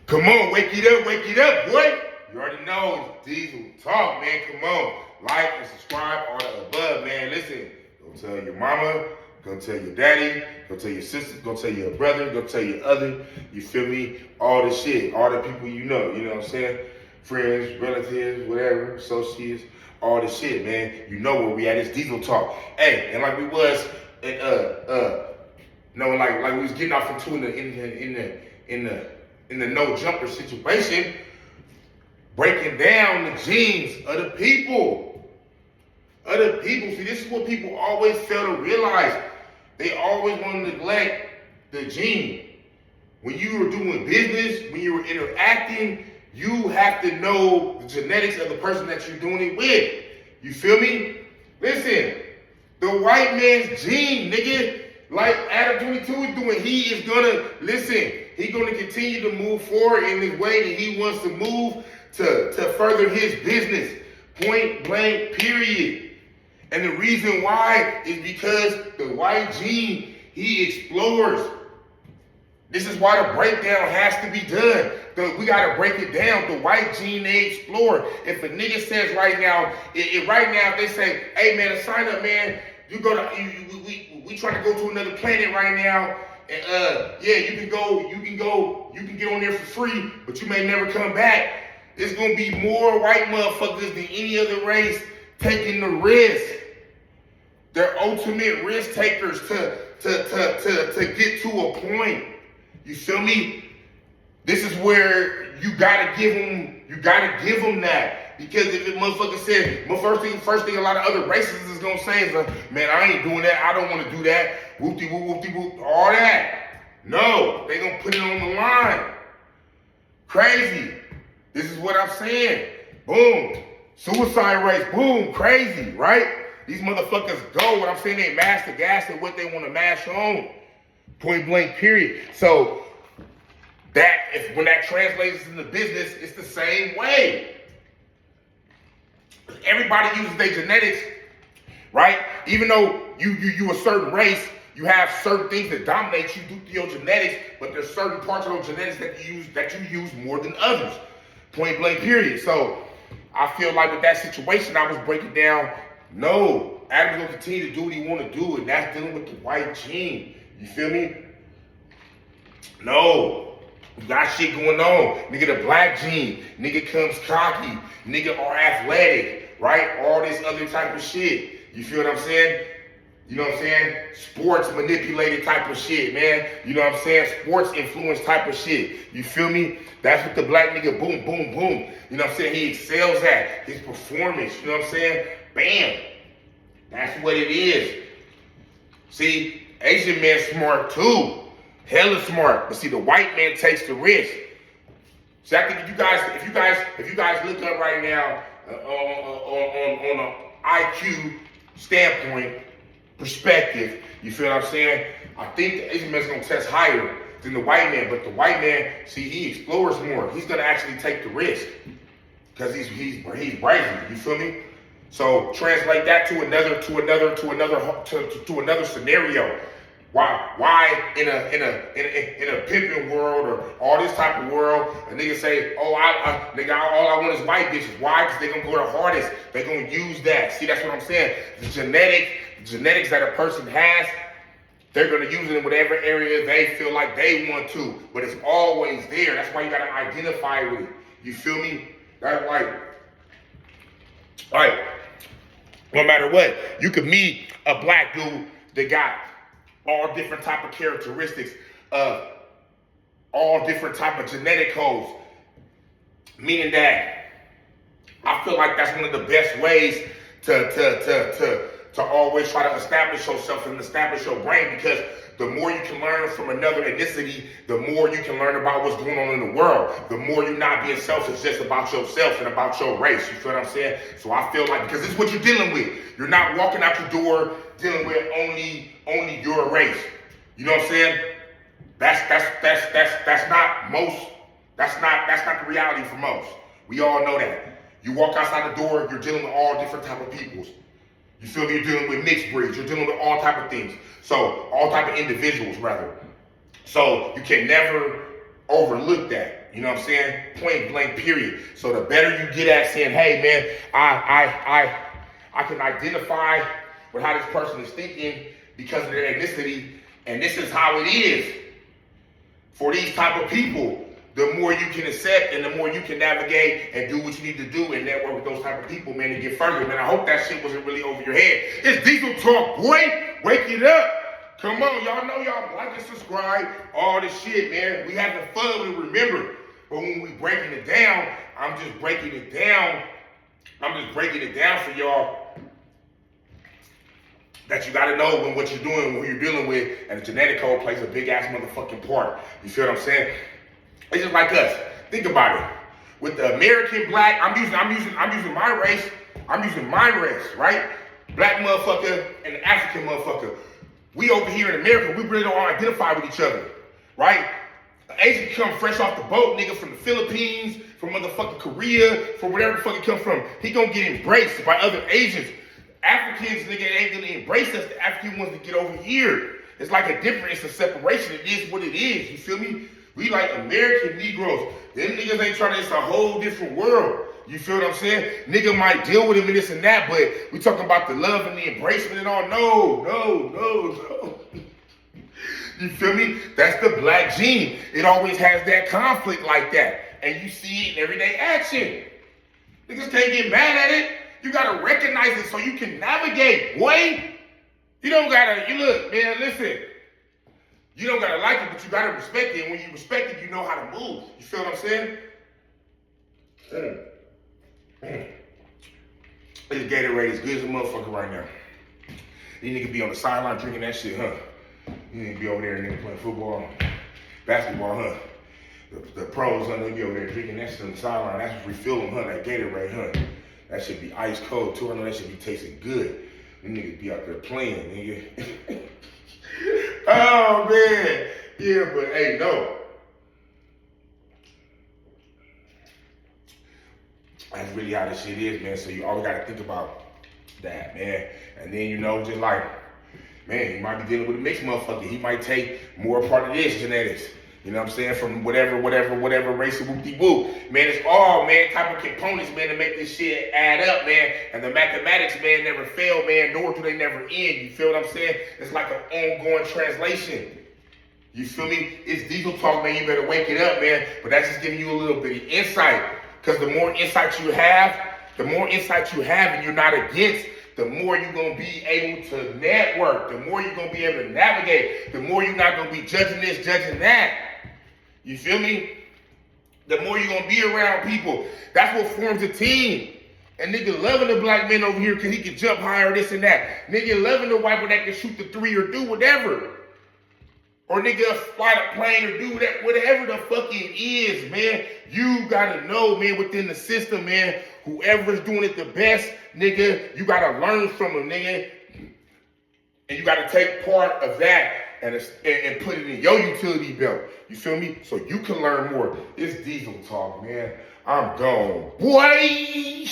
Come on, wake it up, boy. You already know it's Diesel Talk, man. Come on. Like and subscribe, all the above, man. Listen, go tell your mama, go tell your daddy, go tell your sister, go tell your brother, go tell your other. You feel me? All the shit, all the people you know what I'm saying? Friends, relatives, whatever, associates, all the shit, man. You know where we at. It's Diesel Talk. Hey, and like we was like we was getting off into in the no jumper situation, breaking down the genes of the people. See, this is what people always fail to realize. They always want to neglect the gene. When you are doing business, when you are interacting, you have to know the genetics of the person that you're doing it with. You feel me? Listen, the white man's gene, nigga, like Adam 22 is doing, he's gonna continue to move forward in this way that he wants to move to further his business. Point blank, period. And the reason why is because the white gene, he explores. This is why the breakdown has to be done. We gotta break it down. The white gene, they explore. If a nigga says right now, if they say, hey man, sign up, man, we trying to go to another planet right now, and you can get on there for free, but you may never come back. There's gonna be more white motherfuckers than any other race taking the risk. They're ultimate risk takers to get to a point. You feel me? This is where you gotta give them that. Because if the motherfucker said, first thing a lot of other races is gonna say is, man, I ain't doing that, I don't wanna do that, whoop-de-whoop, all that. No, they gonna put it on the line. Crazy. This is what I'm saying. Boom. Suicide rates, boom, crazy, right? These motherfuckers go, what I'm saying, they mash the gas at what they wanna mash on. Point blank, period. So, when that translates into business, it's the same way. Everybody uses their genetics, right? Even though you a certain race, you have certain things that dominate you due to your genetics, but there's certain parts of those genetics that you use more than others. Point blank, period. So I feel like with that situation, I was breaking down, no, Adam's gonna continue to do what he wanna do, and that's dealing with the white gene. You feel me? No. We got shit going on. Nigga, the black gene. Nigga comes cocky. Nigga are athletic, right? All this other type of shit. You feel what I'm saying? You know what I'm saying? Sports manipulated type of shit, man. You know what I'm saying? Sports influence type of shit. You feel me? That's what the black nigga, boom, boom, boom. You know what I'm saying? He excels at his performance. You know what I'm saying? Bam. That's what it is. See, Asian men smart too. Hella smart, but see, the white man takes the risk. So I think if you guys look up right now on an IQ standpoint, perspective, you feel what I'm saying? I think the Asian man's gonna test higher than the white man, but the white man, see, he explores more. He's gonna actually take the risk because he's brazen. You feel me? So translate that to another scenario. Why in a pimping world or all this type of world, a nigga say, all I want is white bitches. Why? Because they gonna go the hardest. They gonna use that. See, that's what I'm saying. The genetics that a person has, they're gonna use it in whatever area they feel like they want to. But it's always there. That's why you gotta identify with it. You feel me? That's like, no matter what, you could meet a black dude that got all different type of characteristics, all different type of genetic codes, meaning that I feel like that's one of the best ways to always try to establish yourself and establish your brain, because the more you can learn from another ethnicity, the more you can learn about what's going on in the world. The more you're not being selfish just about yourself and about your race. You feel what I'm saying? So I feel like, because this is what you're dealing with. You're not walking out your door dealing with only your race. You know what I'm saying? That's not the reality for most. We all know that. You walk outside the door, you're dealing with all different type of peoples. You feel me? You're dealing with mixed breeds. You're dealing with all type of things. So all type of individuals, rather. So you can never overlook that. You know what I'm saying? Point blank, period. So the better you get at saying, hey man, I can identify with how this person is thinking because of their ethnicity, and this is how it is for these type of people. The more you can accept and the more you can navigate and do what you need to do and network with those type of people, man, and get further. Man, I hope that shit wasn't really over your head. It's Diesel Talk, boy. Wake it up. Come on, y'all know y'all like and subscribe, all this shit, man. We having fun with it, remember. But when we breaking it down, I'm just breaking it down for y'all. That you gotta know when what you're doing, who you're dealing with, and the genetic code plays a big ass motherfucking part. You feel what I'm saying? It's just like us. Think about it. With the American black, I'm using my race. I'm using my race, right? Black motherfucker and the African motherfucker. We over here in America, we really don't identify with each other, right? An Asian come fresh off the boat, nigga, from the Philippines, from motherfucking Korea, from wherever the fuck he come from. He gonna get embraced by other Asians. Africans, nigga, ain't gonna embrace us. The African ones to get over here. It's like it's a separation. It is what it is. You feel me? We like American Negroes. Them niggas ain't trying to, it's a whole different world. You feel what I'm saying? Nigga might deal with him and this and that, but we talking about the love and the embracement and all. No. You feel me? That's the black gene. It always has that conflict like that. And you see it in everyday action. Niggas can't get mad at it. You gotta recognize it so you can navigate, boy. You don't gotta, you look, man, listen. You don't gotta like it, but you gotta respect it. And when you respect it, you know how to move. You feel what I'm saying? This Gatorade is good as a motherfucker right now. These niggas be on the sideline drinking that shit, huh? You need to be over there, nigga, playing football, basketball, huh? The pros, huh? They be over there drinking that shit on the sideline. That's what refill them, huh? That Gatorade, huh? That should be ice cold too. I know that should be tasting good. Them niggas be out there playing, nigga. Oh man, yeah, but hey, no. That's really how this shit is, man. So you always gotta think about that, man. And then just like, man, you might be dealing with a mixed motherfucker. He might take more part of this genetics. You know what I'm saying? From whatever race of whoop-de-whoop. Man, it's all, man, type of components, man, to make this shit add up, man. And the mathematics, man, never fail, man, nor do they never end. You feel what I'm saying? It's like an ongoing translation. You feel me? It's Diesel Talk, man. You better wake it up, man. But that's just giving you a little bit of insight. Because the more insight you have and you're not against, the more you're going to be able to network, the more you're going to be able to navigate, the more you're not going to be judging this, judging that. You feel me? The more you're going to be around people. That's what forms a team. And nigga loving the black man over here because he can jump higher, this and that. Nigga loving the white one that can shoot the three or do whatever. Or nigga fly the plane or do whatever the fuck it is, man. You gotta know, man, within the system, man, whoever's doing it the best, nigga, you gotta learn from them, nigga. And you gotta take part of that and put it in your utility belt. You feel me? So you can learn more. It's Diesel Talk, man. I'm gone, boy.